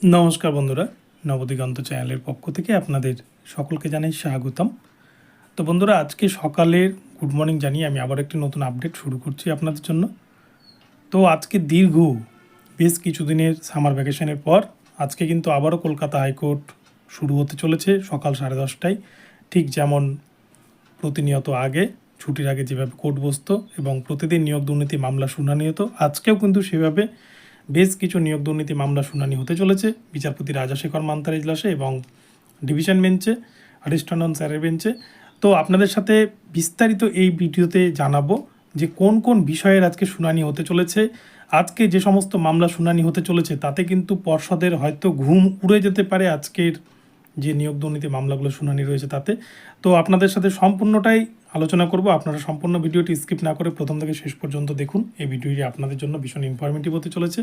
নমস্কার বন্ধুরা, নবদিগন্ত চ্যানেলের পক্ষ থেকে আপনাদের সকলকে জানাই স্বাগতম। তো বন্ধুরা, আজকে সকালের গুড মর্নিং জানিয়ে আমি আবার একটি নতুন আপডেট শুরু করছি আপনাদের জন্য। তো আজকে দীর্ঘ বেশ কিছুদিনের সামার ভ্যাকেশনের পর আজকে কিন্তু আবারও কলকাতা হাইকোর্ট শুরু হতে চলেছে সকাল 10:30টায়। ঠিক যেমন প্রতিনিয়ত আগে ছুটির আগে যেভাবে কোর্ট বসতো এবং প্রতিদিন নিয়োগ দুর্নীতি মামলা শুনানি হতো, আজকেও কিন্তু সেভাবে বেশ কিছু নিয়োগ দুর্নীতি মামলা শুনানি হতে চলেছে বিচারপতি রাজাশেখর মান্থার এজলাসে এবং ডিভিশন বেঞ্চে, হরিশটন্ডন স্যারের বেঞ্চে। তো আপনাদের সাথে বিস্তারিত এই ভিডিওতে জানাবো যে কোন কোন বিষয়ের আজকে শুনানি হতে চলেছে। আজকে যে সমস্ত মামলা শুনানি হতে চলেছে তাতে কিন্তু পর্ষদের হয়তো ঘুম উড়ে যেতে পারে আজকের যে নিয়োগ দুর্নীতি মামলাগুলো শুনানি রয়েছে তাতে। তো আপনাদের সাথে সম্পূর্ণটাই আলোচনা করব। আপনারা সম্পূর্ণ ভিডিওটি স্কিপ না করে প্রথম থেকে শেষ পর্যন্ত দেখুন। এই ভিডিওটি আপনাদের জন্য ভীষণ ইনফরমেটিভ হতে চলেছে।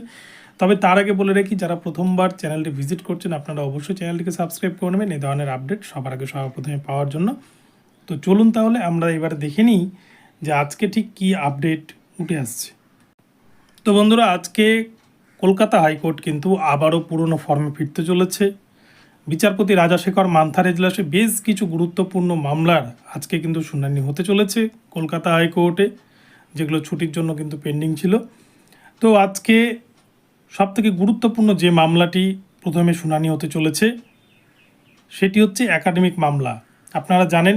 তবে তার আগে বলে রাখি, যারা প্রথমবার চ্যানেলটি ভিজিট করছেন আপনারা অবশ্যই চ্যানেলটিকে সাবস্ক্রাইব করে নেবেন এই ধরনের আপডেট সবার আগে সবার প্রথমে পাওয়ার জন্য। তো চলুন তাহলে আমরা এবারে দেখে নিই যে আজকে ঠিক কী আপডেট উঠে আসছে। তো বন্ধুরা, আজকে কলকাতা হাইকোর্ট কিন্তু আবারও পুরনো ফর্মে ফিরতে চলেছে। বিচারপতি রাজাশেখর মান্থার এজলাসে বেশ কিছু গুরুত্বপূর্ণ মামলার আজকে কিন্তু শুনানি হতে চলেছে কলকাতা হাইকোর্টে, যেগুলো ছুটির জন্য কিন্তু পেন্ডিং ছিল। তো আজকে সবথেকে গুরুত্বপূর্ণ যে মামলাটি প্রথমে শুনানি হতে চলেছে সেটি হচ্ছে একাডেমিক মামলা। আপনারা জানেন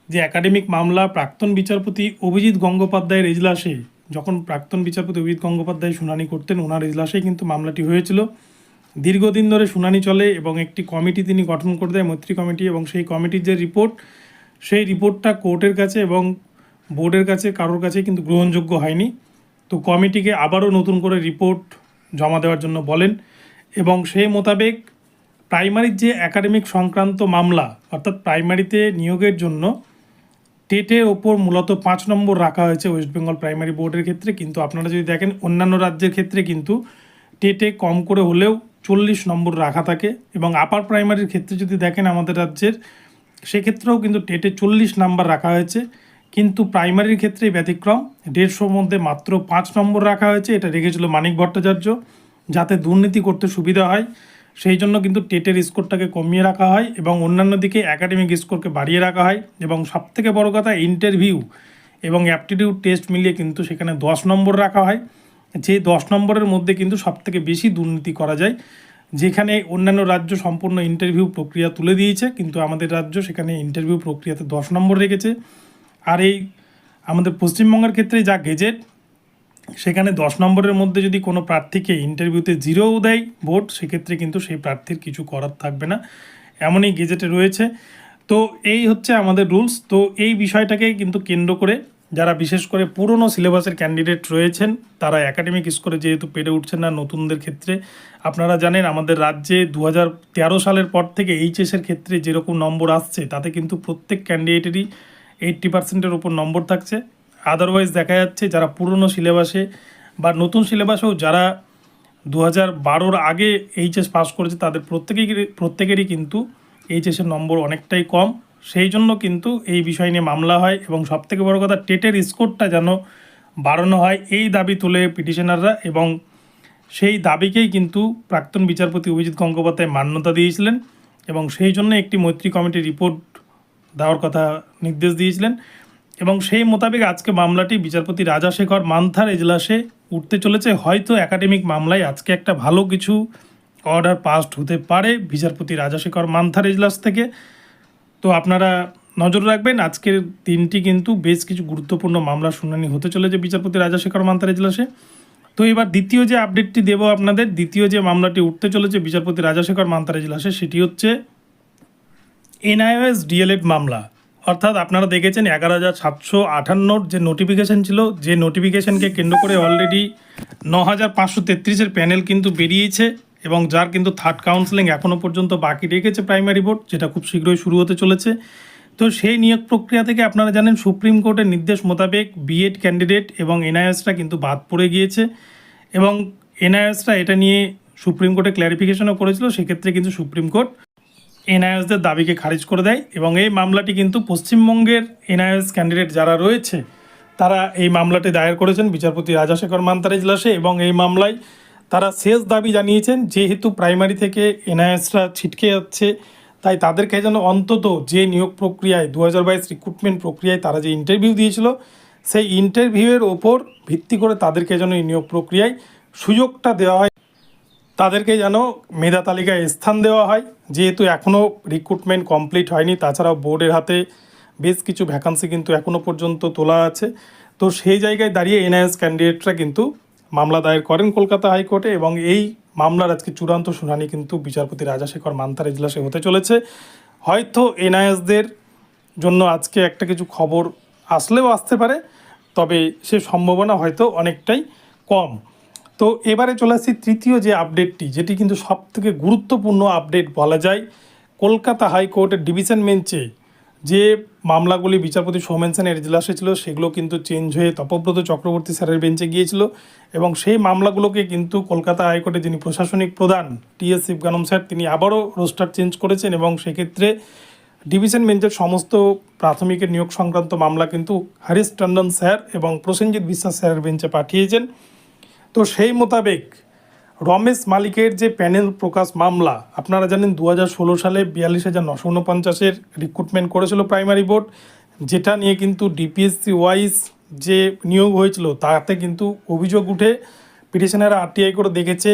যে একাডেমিক মামলা প্রাক্তন বিচারপতি অভিজিৎ গঙ্গোপাধ্যায়ের এজলাসে, যখন প্রাক্তন বিচারপতি অভিজিৎ গঙ্গোপাধ্যায় শুনানি করতেন ওনার এজলাসেই কিন্তু মামলাটি হয়েছিল। দীর্ঘদিন ধরে শুনানি চলে এবং একটি কমিটি তিনি গঠন করে দেয়, মৈত্রী কমিটি, এবং সেই কমিটির যে রিপোর্ট সেই রিপোর্টটা কোর্টের কাছে এবং বোর্ডের কাছে কারোর কাছে কিন্তু গ্রহণযোগ্য হয়নি। তো কমিটিকে আবারও নতুন করে রিপোর্ট জমা দেওয়ার জন্য বলেন এবং সেই মোতাবেক প্রাইমারির যে একাডেমিক সংক্রান্ত মামলা, অর্থাৎ প্রাইমারিতে নিয়োগের জন্য টেটের ওপর মূলত 5 নম্বর রাখা হয়েছে ওয়েস্ট বেঙ্গল প্রাইমারি বোর্ডের ক্ষেত্রে। কিন্তু আপনারা যদি দেখেন অন্যান্য রাজ্যের ক্ষেত্রে কিন্তু টেটে কম করে হলেও 40 নম্বর রাখা থাকে, এবং আপার প্রাইমারির ক্ষেত্রে যদি দেখেন আমাদের রাজ্যের, সেক্ষেত্রেও কিন্তু টেটে 40 নাম্বার রাখা হয়েছে। কিন্তু প্রাইমারির ক্ষেত্রে ব্যতিক্রম, 150 মধ্যে মাত্র 5 নম্বর রাখা হয়েছে। এটা রেখেছিল মানিক ভট্টাচার্য, যাতে দুর্নীতি করতে সুবিধা হয় সেই জন্য কিন্তু টেটের স্কোরটাকে কমিয়ে রাখা হয় এবং অন্যান্য দিকে একাডেমিক স্কোরকে বাড়িয়ে রাখা হয়। এবং সবথেকে বড় কথা, ইন্টারভিউ এবং অ্যাপটিটিউড টেস্ট মিলিয়ে কিন্তু সেখানে 10 নম্বর রাখা হয়। যে 10 নম্বরের মধ্যে কিন্তু সবথেকে বেশি দুর্নীতি করা যায়। যেখানে অন্যান্য রাজ্য সম্পূর্ণ ইন্টারভিউ প্রক্রিয়া তুলে দিয়েছে, কিন্তু আমাদের রাজ্য সেখানে ইন্টারভিউ প্রক্রিয়াতে 10 নম্বর রেখেছে। আর এই আমাদের পশ্চিমবঙ্গের ক্ষেত্রে যা গেজেট, সেখানে 10 নম্বরের মধ্যে যদি কোনো প্রার্থীকে ইন্টারভিউতে 0 দেয় বোর্ড, সেক্ষেত্রে কিন্তু সেই প্রার্থীর কিছু করার থাকবে না, এমনই গেজেটে রয়েছে। তো এই হচ্ছে আমাদের রুলস। তো এই বিষয়টাকে কিন্তু কেন্দ্র করে যারা বিশেষ করে পুরনো সিলেবাসের ক্যান্ডিডেট রয়েছেন তারা একাডেমিক স্কোরে যেহেতু পেরে উঠছেন না নতুনদের ক্ষেত্রে, আপনারা জানেন আমাদের রাজ্যে 2013 সালের পর থেকে এইচএসের ক্ষেত্রে যেরকম নম্বর আসছে তাতে কিন্তু প্রত্যেক ক্যান্ডিডেটেরই 80%-এর ওপর নম্বর থাকছে। আদারওয়াইজ দেখা যাচ্ছে যারা পুরনো সিলেবাসে বা নতুন সিলেবাসেও যারা 2012-র আগে এইচএস পাস করেছে তাদের প্রত্যেকেরই কিন্তু এইচএসের নম্বর অনেকটাই কম। সেই জন্য কিন্তু এই বিষয় নিয়ে মামলা হয় এবং সবথেকে বড় কথা, টেটের স্কোরটা যেন বাড়ানো হয় এই দাবি তোলে পিটিশনাররা, এবং সেই দাবিকেই কিন্তু প্রাক্তন বিচারপতি অভিজিৎ গঙ্গোপাধ্যায় মান্যতা দিয়েছিলেন এবং সেই জন্য একটি মৈত্রী কমিটির রিপোর্ট দেওয়ার কথা নির্দেশ দিয়েছিলেন। এবং সেই মোতাবেক আজকে মামলাটি বিচারপতি রাজাশেখর মান্থার এজলাসে উঠতে চলেছে। হয়তো একাডেমিক মামলায় আজকে একটা ভালো কিছু অর্ডার পাসড হতে পারে বিচারপতি রাজাশেখর মান্থার এজলাস থেকে। তো আপনারা নজর রাখবেন, আজকের দিনটি কিন্তু বেশ কিছু গুরুত্বপূর্ণ মামলা শুনানি হতে চলেছে বিচারপতি রাজাশেখর মান্থার এজলাসে। তো এবার দ্বিতীয় যে আপডেটটি দেব আপনাদের, দ্বিতীয় যে মামলাটি উঠতে চলেছে বিচারপতি রাজাশেখর মান্থার এজলাসে, সেটি হচ্ছে এনআইওএস ডিএলএড মামলা। অর্থাৎ আপনারা দেখেছেন 11,758 যে নোটিফিকেশান ছিল, যে নোটিফিকেশানকে কেন্দ্র করে অলরেডি 9,533-এর প্যানেল কিন্তু বেরিয়েছে এবং যার কিন্তু থার্ড কাউন্সেলিং এখনও পর্যন্ত বাকি রেখেছে প্রাইমারি বোর্ড, যেটা খুব শীঘ্রই শুরু হতে চলেছে। তো সেই নিয়োগ প্রক্রিয়া থেকে আপনারা জানেন সুপ্রিম কোর্টের নির্দেশ মোতাবেক বিএড ক্যান্ডিডেট এবং এনআইওএসরা কিন্তু বাদ পড়ে গিয়েছে এবং এনআইওএসরা এটা নিয়ে সুপ্রিম কোর্টে ক্ল্যারিফিকেশনও করেছিল। সেক্ষেত্রে কিন্তু সুপ্রিম কোর্ট এনআইওএসদের দাবিকে খারিজ করে দেয় এবং এই মামলাটি কিন্তু পশ্চিমবঙ্গের এনআইওএস ক্যান্ডিডেট যারা রয়েছে তারা এই মামলাটি দায়ের করেছেন বিচারপতি রাজাশেখর মান্থার এজলাসে, এবং এই মামলায় তারা শেষ দাবি জানিয়েছেন, যেহেতু প্রাইমারি থেকে এনআইএসরা ছিটকে যাচ্ছে, তাই তাদেরকে যেন অন্তত যে নিয়োগ প্রক্রিয়ায় 2022 রিক্রুটমেন্ট প্রক্রিয়ায় তারা যে ইন্টারভিউ দিয়েছিল, সেই ইন্টারভিউয়ের ওপর ভিত্তি করে তাদেরকে যেন এই নিয়োগ প্রক্রিয়ায় সুযোগটা দেওয়া হয়, তাদেরকে যেন মেধা তালিকায় স্থান দেওয়া হয়। যেহেতু এখনও রিক্রুটমেন্ট কমপ্লিট হয়নি, তাছাড়াও বোর্ডের হাতে বেশ কিছু ভ্যাকান্সি কিন্তু এখনও পর্যন্ত তোলা আছে। তো সেই জায়গায় দাঁড়িয়ে এনআইএস ক্যান্ডিডেটরা কিন্তু মামলা দায়ের করেন কলকাতা হাইকোর্টে, এবং এই মামলার আজকে চূড়ান্ত শুনানি কিন্তু বিচারপতি রাজাশেখর মান্থার এজলাসে হতে চলেছে। হয়তো এনআইএসদের জন্য আজকে একটা কিছু খবর আসলেও আসতে পারে, তবে সে সম্ভাবনা হয়তো অনেকটাই কম। তো এবারে চলে আসছি তৃতীয় যে আপডেটটি, যেটি কিন্তু সবথেকে গুরুত্বপূর্ণ আপডেট বলা যায়। কলকাতা হাইকোর্টের ডিভিশন বেঞ্চে যে মামলাগুলি বিচারপতি সৌমেন সেনের এজলাসে ছিল, সেগুলো কিন্তু চেঞ্জ হয়ে তপব্রত চক্রবর্তী স্যারের বেঞ্চে গিয়েছিল, এবং সেই মামলাগুলোকে কিন্তু কলকাতা হাইকোর্টে যিনি প্রশাসনিক প্রধান টি.এস. শিবগানম স্যার, তিনি আবারও রোস্টার চেঞ্জ করেছেন, এবং সেক্ষেত্রে ডিভিশন বেঞ্চের সমস্ত প্রাথমিকের নিয়োগ সংক্রান্ত মামলা কিন্তু হরিশ টন্ডন স্যার এবং প্রসেনজিৎ বিশ্বাস স্যারের বেঞ্চে পাঠিয়েছেন। তো সেই মোতাবেক রমেশ মালিকের যে প্যানেল প্রকাশ মামলা, আপনারা জানেন 2016 সালে 42,949-এর রিক্রুটমেন্ট করেছিল প্রাইমারি বোর্ড, যেটা নিয়ে কিন্তু ডিপিএসসি ওয়াইজ যে নিয়োগ হয়েছিল তাতে কিন্তু অভিযোগ উঠে পিটিশনাররা আরটিআই করে দেখেছে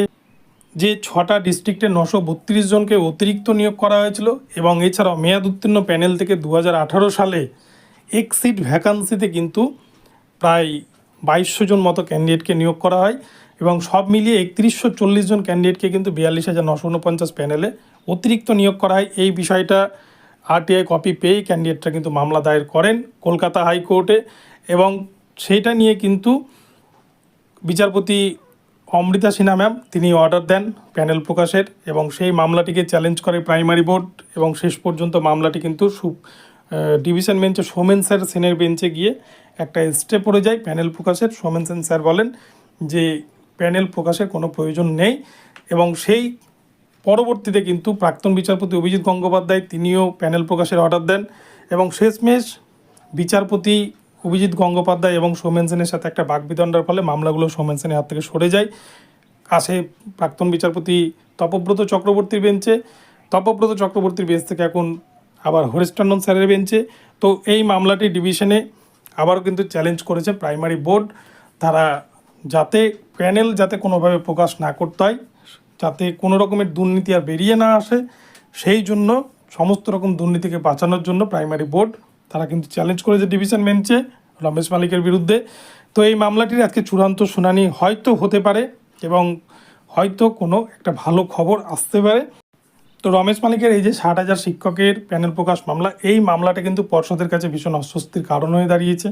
যে 6টা ডিস্ট্রিক্টে 932 জনকে অতিরিক্ত নিয়োগ করা হয়েছিল, এবং এছাড়াও মেয়াদ উত্তীর্ণ প্যানেল থেকে 2018 সালে এক্সিট ভ্যাকান্সিতে কিন্তু প্রায় 2200 জন মতো ক্যান্ডিডেটকে নিয়োগ করা হয়, এবং সব মিলিয়ে 3140 জন ক্যান্ডিডেটকে কিন্তু 42,949 প্যানেলে অতিরিক্ত নিয়োগ করা হয়। এই বিষয়টা আরটিআই কপি পেয়ে ক্যান্ডিডেটরা কিন্তু মামলা দায়ের করেন কলকাতা হাইকোর্টে, এবং সেইটা নিয়ে কিন্তু বিচারপতি অমৃতা সিনহা ম্যাম তিনি অর্ডার দেন প্যানেল প্রকাশের, এবং সেই মামলাটিকে চ্যালেঞ্জ করে প্রাইমারি বোর্ড, এবং শেষ পর্যন্ত মামলাটি কিন্তু ডিভিশন বেঞ্চে সৌমেন স্যার সেনের বেঞ্চে গিয়ে একটা স্টে পড়ে যায় প্যানেল প্রকাশের। সৌমেন সেন স্যার বলেন যে প্যানেল প্রকাশের কোনো প্রয়োজন নেই, এবং সেই পরবর্তীতে কিন্তু প্রাক্তন বিচারপতি অভিজিৎ গঙ্গোপাধ্যায় তিনিও প্যানেল প্রকাশের অর্ডার দেন, এবং শেষমেশ বিচারপতি অভিজিৎ গঙ্গোপাধ্যায় এবং সৌমেন সেনের সাথে একটা বাকবিতণ্ডার ফলে মামলাগুলো সৌমেন সেনের হাত থেকে সরে যায়, আসে প্রাক্তন বিচারপতি তপব্রত চক্রবর্তীর বেঞ্চে। তপব্রত চক্রবর্তীর বেঞ্চ থেকে এখন আবার হরিশ টন্ডন স্যারের বেঞ্চে। তো এই মামলাটি ডিভিশনে আবারও কিন্তু চ্যালেঞ্জ করেছে প্রাইমারি বোর্ড, তারা যাতে প্যানেল যাতে কোনোভাবে প্রকাশ না করতে হয়, যাতে কোনো রকমের দুর্নীতি আর বেরিয়ে না আসে, সেই জন্য সমস্ত রকম দুর্নীতিকে বাঁচানোর জন্য প্রাইমারি বোর্ড তারা কিন্তু চ্যালেঞ্জ করেছে ডিভিশন বেঞ্চে রমেশ মালিকের বিরুদ্ধে। তো এই মামলাটির আজকে চূড়ান্ত শুনানি হয়তো হতে পারে, এবং হয়তো কোনো একটা ভালো খবর আসতে পারে। তো রমেশ মালিকের এই যে 60,000 শিক্ষকের প্যানেল প্রকাশ মামলা, এই মামলাটা কিন্তু পর্ষদের কাছে ভীষণ অস্বস্তির কারণ হয়ে দাঁড়িয়েছে।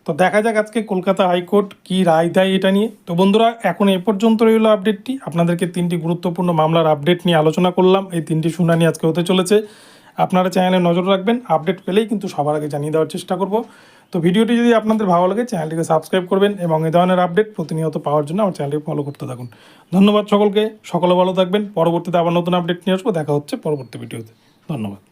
তো দেখা যাক আজকে কলকাতা হাইকোর্ট কী রায় দেয় এটা নিয়ে। তো বন্ধুরা, এখন এ পর্যন্ত রইল আপডেটটি। আপনাদেরকে 3টি গুরুত্বপূর্ণ মামলার আপডেট নিয়ে আলোচনা করলাম। এই 3টি শুনানি আজকে হতে চলেছে। আপনারা চ্যানেলে নজর রাখবেন, আপডেট পেলেই কিন্তু সবার আগে জানিয়ে দেওয়ার চেষ্টা করব। তো ভিডিওটি যদি আপনাদের ভালো লাগে চ্যানেলটিকে সাবস্ক্রাইব করবেন, এবং এই ধরনের আপডেট প্রতিনিয়ত পাওয়ার জন্য আমার চ্যানেলটি ফলো করতে থাকুন। ধন্যবাদ সকলকে, সকলে ভালো থাকবেন। পরবর্তীতে আবার নতুন আপডেট নিয়ে আসবো। দেখা হচ্ছে পরবর্তী ভিডিওতে। ধন্যবাদ।